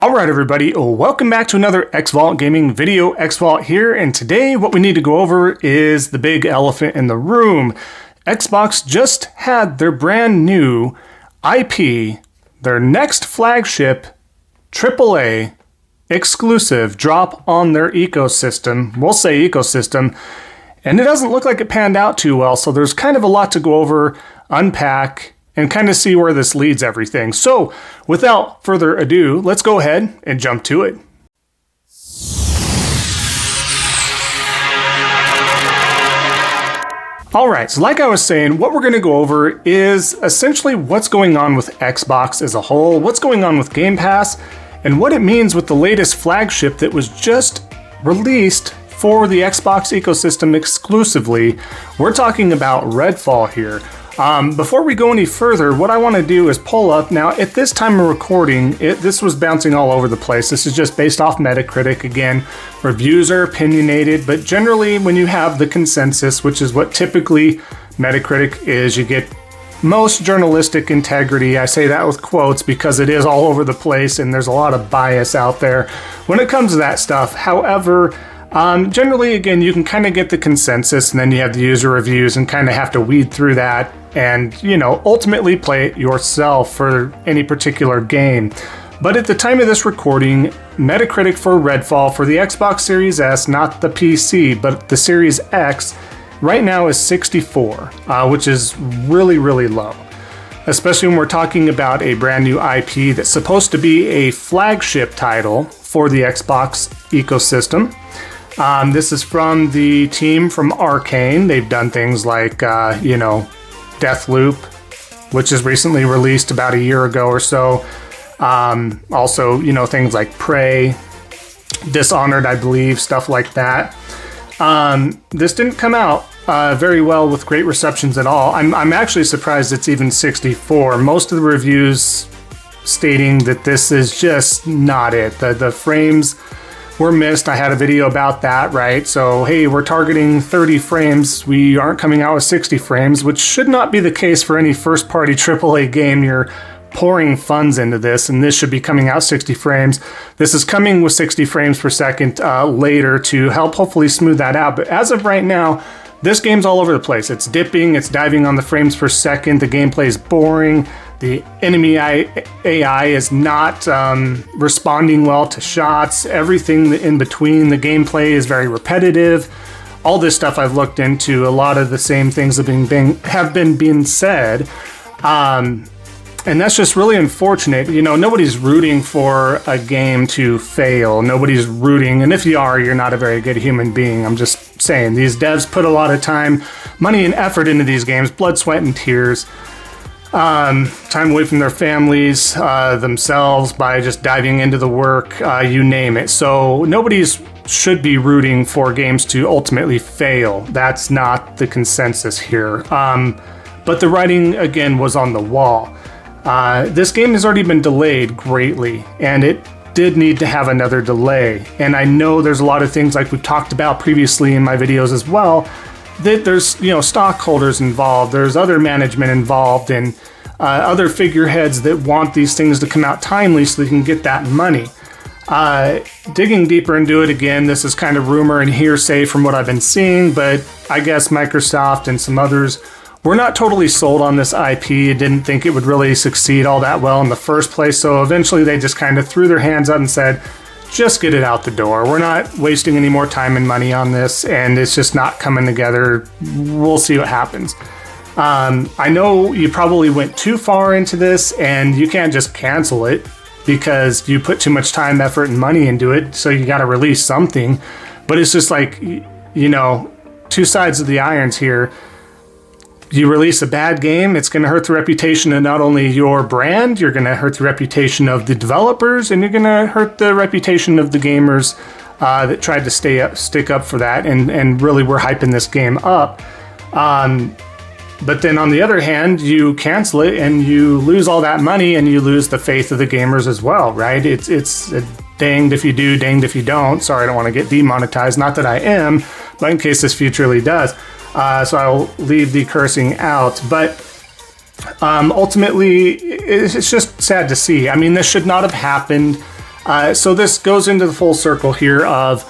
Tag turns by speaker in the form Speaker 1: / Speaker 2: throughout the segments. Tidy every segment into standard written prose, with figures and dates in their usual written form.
Speaker 1: Alright everybody, welcome back to another Xvault Gaming video. Xvault here, and today what we need to go over is the big elephant in the room. Xbox just had their brand new IP, their next flagship AAA exclusive drop on their ecosystem. We'll say ecosystem, and it doesn't look like it panned out too well, so there's kind of a lot to go over, unpack, and kind of see where this leads everything. So, without further ado, let's go ahead and jump to it. Alright, so like I was saying, what we're going to go over is essentially what's going on with Xbox as a whole, what's going on with GamePass, and what it means with the latest flagship that was just released for the Xbox ecosystem exclusively. We're talking about Redfall here. Before we go any further, what I want to do is pull up. Now, at this time of recording, this was bouncing all over the place. This is just based off Metacritic. Again, reviews are opinionated, but generally when you have the consensus, which is what typically Metacritic is, you get most journalistic integrity. I say that with quotes because it is all over the place and there's a lot of bias out there when it comes to that stuff. However, generally, again, you can kind of get the consensus and then you have the user reviews and kind of have to weed through that and, you know, ultimately play it yourself for any particular game. But at the time of this recording, Metacritic for Redfall for the Xbox Series S, not the PC, but the Series X, right now is 64, which is really, really low. Especially when we're talking about a brand new IP that's supposed to be a flagship title for the Xbox ecosystem. This is from the team from Arcane. They've done things like, Deathloop, which is recently released about a year ago or so. Also, things like Prey, Dishonored, I believe, stuff like that. This didn't come out very well with great receptions at all. I'm actually surprised it's even 64. Most of the reviews stating that this is just not it. The frames were missed. I had a video about that, right? So, hey, we're targeting 30 frames. We aren't coming out with 60 frames, which should not be the case for any first-party AAA game. You're pouring funds into this, and this should be coming out 60 frames. This is coming with 60 frames per second later to help hopefully smooth that out. But as of right now, this game's all over the place. It's dipping, it's diving on the frames per second. The gameplay is boring. The enemy AI is not responding well to shots. Everything in between, the gameplay is very repetitive. All this stuff I've looked into, a lot of the same things have been being said. And that's just really unfortunate. Nobody's rooting for a game to fail. Nobody's rooting, and if you are, you're not a very good human being. I'm just saying, these devs put a lot of time, money, and effort into these games, blood, sweat, and tears. Time away from their families, themselves, by just diving into the work, you name it. So nobody's should be rooting for games to ultimately fail. That's not the consensus here. But the writing, again, was on the wall. This game has already been delayed greatly, and it did need to have another delay. And I know there's a lot of things like we've talked about previously in my videos as well, that there's stockholders involved, there's other management involved, and other figureheads that want these things to come out timely so they can get that money. Digging deeper into it again, this is kind of rumor and hearsay from what I've been seeing, but I guess Microsoft and some others were not totally sold on this IP, didn't think it would really succeed all that well in the first place, so eventually they just kind of threw their hands up and said, just get it out the door. We're not wasting any more time and money on this, and it's just not coming together. We'll see what happens. I know you probably went too far into this, and you can't just cancel it because you put too much time, effort, and money into it, so you got to release something. But it's just like, two sides of the irons here. You release a bad game, it's going to hurt the reputation of not only your brand, you're going to hurt the reputation of the developers, and you're going to hurt the reputation of the gamers that tried to stick up for that and really were hyping this game up. But then on the other hand, you cancel it and you lose all that money and you lose the faith of the gamers as well, right? It's danged if you do, danged if you don't. Sorry, I don't want to get demonetized. Not that I am, but in case this futurely does. So I'll leave the cursing out. But ultimately, it's just sad to see. I mean, this should not have happened. So this goes into the full circle here of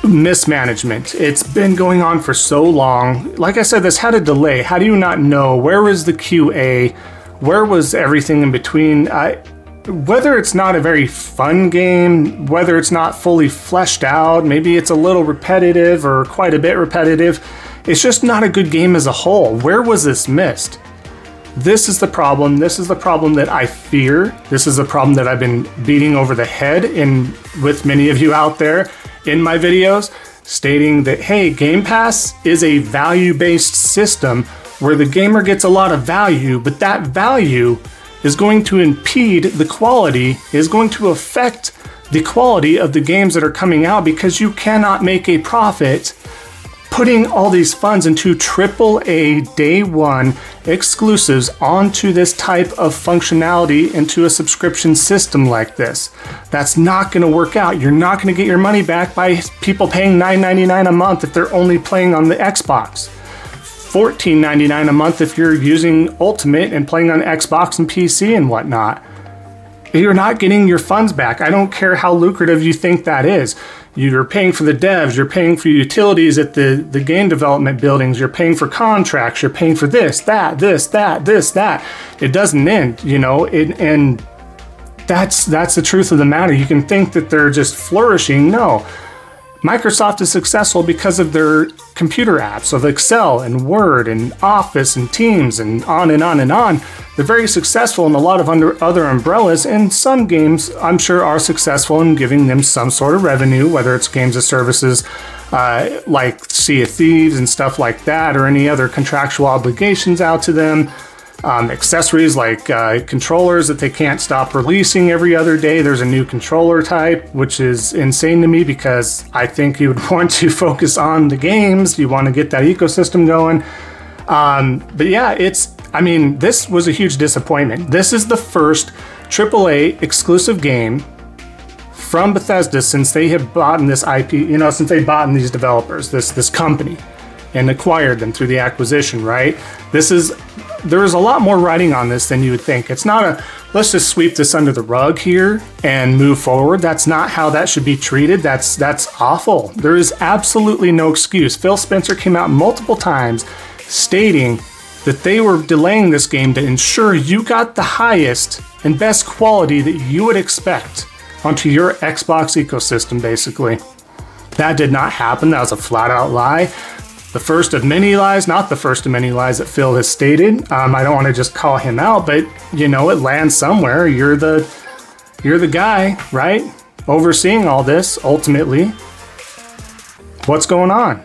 Speaker 1: mismanagement. It's been going on for so long. Like I said, this had a delay. How do you not know? Where was the QA? Where was everything in between? Whether it's not a very fun game, whether it's not fully fleshed out, maybe it's a little repetitive or quite a bit repetitive, it's just not a good game as a whole. Where was this missed? This is the problem. This is the problem that I fear. This is a problem that I've been beating over the head with many of you out there in my videos, stating that, hey, Game Pass is a value-based system where the gamer gets a lot of value, but that value is going to impede the quality, is going to affect the quality of the games that are coming out, because you cannot make a profit putting all these funds into AAA day one exclusives onto this type of functionality into a subscription system like this. That's not going to work out. You're not going to get your money back by people paying $9.99 a month if they're only playing on the Xbox. $14.99 a month if you're using Ultimate and playing on Xbox and PC and whatnot. You're not getting your funds back. I don't care how lucrative you think that is. You're paying for the devs, you're paying for utilities at the game development buildings, you're paying for contracts, you're paying for this, that. It doesn't end, and that's the truth of the matter. You can think that they're just flourishing. No. Microsoft is successful because of their computer apps of Excel and Word and Office and Teams and on and on and on. They're very successful in a lot of other umbrellas, and some games, I'm sure, are successful in giving them some sort of revenue, whether it's games of services like Sea of Thieves and stuff like that, or any other contractual obligations out to them. Accessories like controllers that they can't stop releasing every other day. There's a new controller type, which is insane to me, because I think you would want to focus on the games. You want to get that ecosystem going. But yeah, this was a huge disappointment. This is the first AAA exclusive game from Bethesda since they have bought this IP, since they bought these developers, this company, and acquired them through the acquisition, right? There is a lot more writing on this than you would think. It's not let's just sweep this under the rug here and move forward. That's not how that should be treated. That's awful. There is absolutely no excuse. Phil Spencer came out multiple times stating that they were delaying this game to ensure you got the highest and best quality that you would expect onto your Xbox ecosystem, basically. That did not happen. That was a flat out lie. The first of many lies, not the first of many lies that Phil has stated. I don't want to just call him out, but it lands somewhere. You're the guy, right? Overseeing all this, ultimately. What's going on?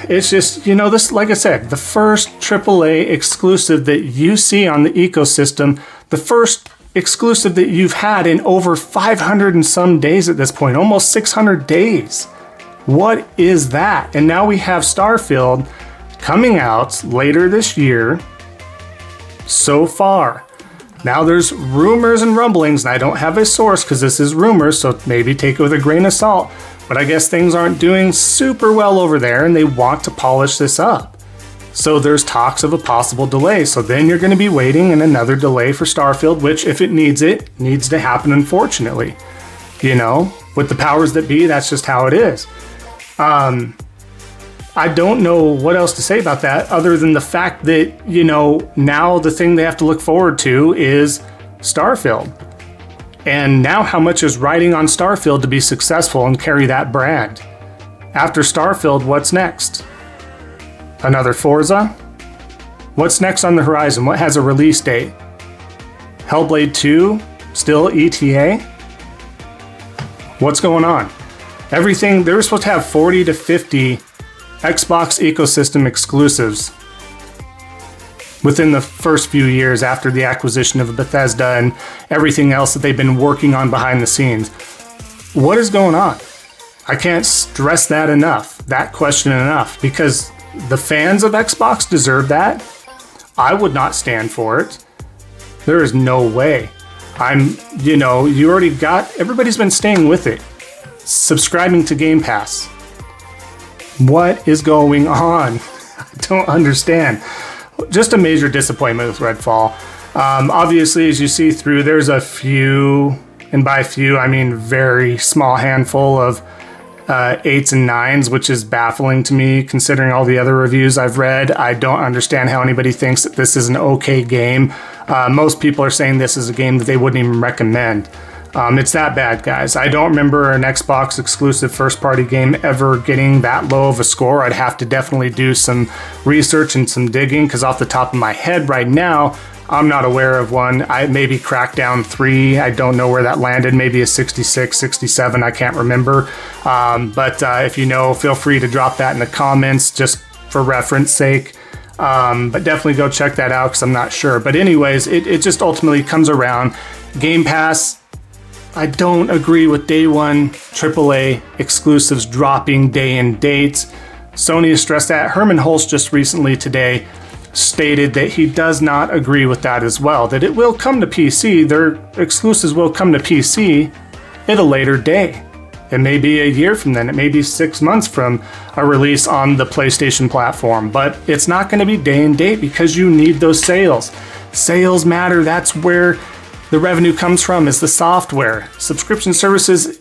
Speaker 1: It's just, this, like I said, the first AAA exclusive that you see on the ecosystem, the first exclusive that you've had in over 500 and some days at this point, almost 600 days. What is that? And now we have Starfield coming out later this year. So far. Now there's rumors and rumblings, and I don't have a source because this is rumors, so maybe take it with a grain of salt. But I guess things aren't doing super well over there, and they want to polish this up. So there's talks of a possible delay. So then you're going to be waiting in another delay for Starfield, which if it needs to happen, unfortunately. With the powers that be, that's just how it is. I don't know what else to say about that other than the fact that, now the thing they have to look forward to is Starfield. And now how much is riding on Starfield to be successful and carry that brand? After Starfield, what's next? Another Forza? What's next on the horizon? What has a release date? Hellblade 2? Still ETA? What's going on? Everything, they were supposed to have 40 to 50 Xbox ecosystem exclusives within the first few years after the acquisition of Bethesda and everything else that they've been working on behind the scenes. What is going on? I can't stress that question enough, because the fans of Xbox deserve that. I would not stand for it. There is no way. You already got, everybody's been staying with it. Subscribing to Game Pass. What is going on? I don't understand. Just a major disappointment with Redfall. Obviously, as you see through, there's a few, and by few, I mean very small handful of 8s and 9s, which is baffling to me considering all the other reviews I've read. I don't understand how anybody thinks that this is an okay game. Most people are saying this is a game that they wouldn't even recommend. It's that bad, guys. I don't remember an Xbox exclusive first-party game ever getting that low of a score. I'd have to definitely do some research and some digging, because off the top of my head right now, I'm not aware of one. Maybe Crackdown 3, I don't know where that landed. Maybe a 66, 67, I can't remember. But if you know, feel free to drop that in the comments just for reference sake. But definitely go check that out because I'm not sure. But anyways, it just ultimately comes around. Game Pass, I don't agree with day one AAA exclusives dropping day and dates. Sony has stressed that. Herman Hulst just recently today stated that he does not agree with that as well, that it will come to PC, their exclusives will come to PC at a later day. It may be a year from then, it may be 6 months from a release on the PlayStation platform, but it's not going to be day and date because you need those sales. Sales matter, that's where the revenue comes from, is the software. Subscription services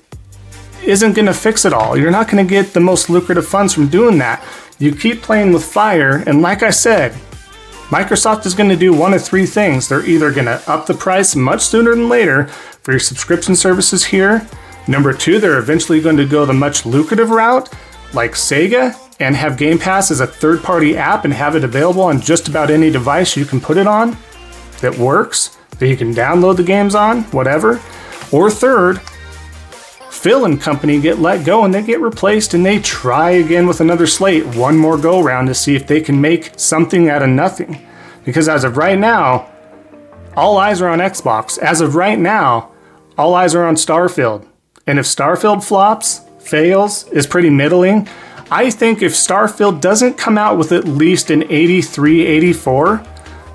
Speaker 1: isn't going to fix it all. You're not going to get the most lucrative funds from doing that. You keep playing with fire, and like I said, Microsoft is going to do one of three things. They're either going to up the price much sooner than later for your subscription services here. Number two, they're eventually going to go the much lucrative route, like Sega, and have Game Pass as a third-party app and have it available on just about any device you can put it on that works, that you can download the games on, whatever. Or third, Phil and company get let go and they get replaced and they try again with another slate, one more go round to see if they can make something out of nothing. Because as of right now, all eyes are on Xbox. As of right now, all eyes are on Starfield. And if Starfield flops, fails, is pretty middling, I think if Starfield doesn't come out with at least an 83, 84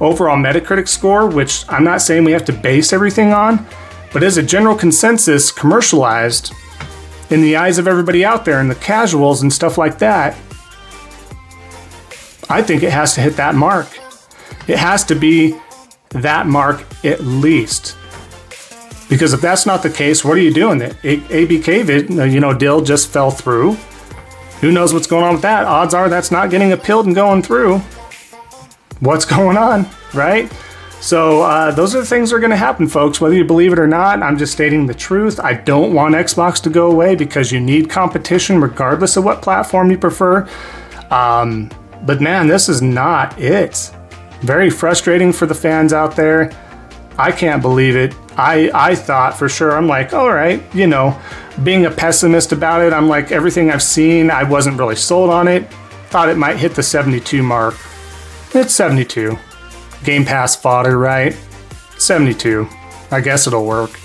Speaker 1: overall Metacritic score, which I'm not saying we have to base everything on, but as a general consensus, commercialized, in the eyes of everybody out there and the casuals and stuff like that, I think it has to hit that mark. It has to be that mark at least. Because if that's not the case, what are you doing? The ABK deal just fell through. Who knows what's going on with that? Odds are that's not getting appealed and going through. What's going on, right? So those are the things that are going to happen, folks, whether you believe it or not. I'm just stating the truth. I don't want Xbox to go away because you need competition regardless of what platform you prefer. But man, this is not it. Very frustrating for the fans out there. I can't believe it. I thought for sure, I'm like, all right, being a pessimist about it, I'm like, everything I've seen, I wasn't really sold on it. Thought it might hit the 72 mark. It's 72. Game Pass fodder, right? 72. I guess it'll work.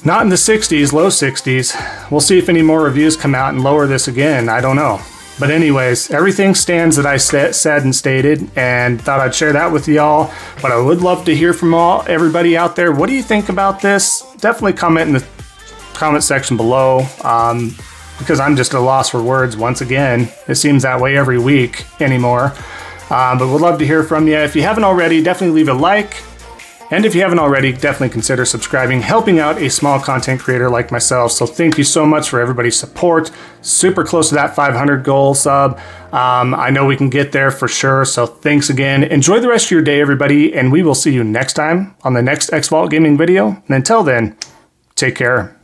Speaker 1: Not in the 60s, low 60s. We'll see if any more reviews come out and lower this again. I don't know. But anyways, everything stands that I said and stated, and thought I'd share that with y'all. But I would love to hear from everybody out there. What do you think about this? Definitely comment in the comment section below, because I'm just at a loss for words once again. It seems that way every week anymore. But we'd love to hear from you. If you haven't already, definitely leave a like. And if you haven't already, definitely consider subscribing, helping out a small content creator like myself. So thank you so much for everybody's support. Super close to that 500 goal sub. I know we can get there for sure. So thanks again. Enjoy the rest of your day, everybody. And we will see you next time on the next Xvault Gaming video. And until then, take care.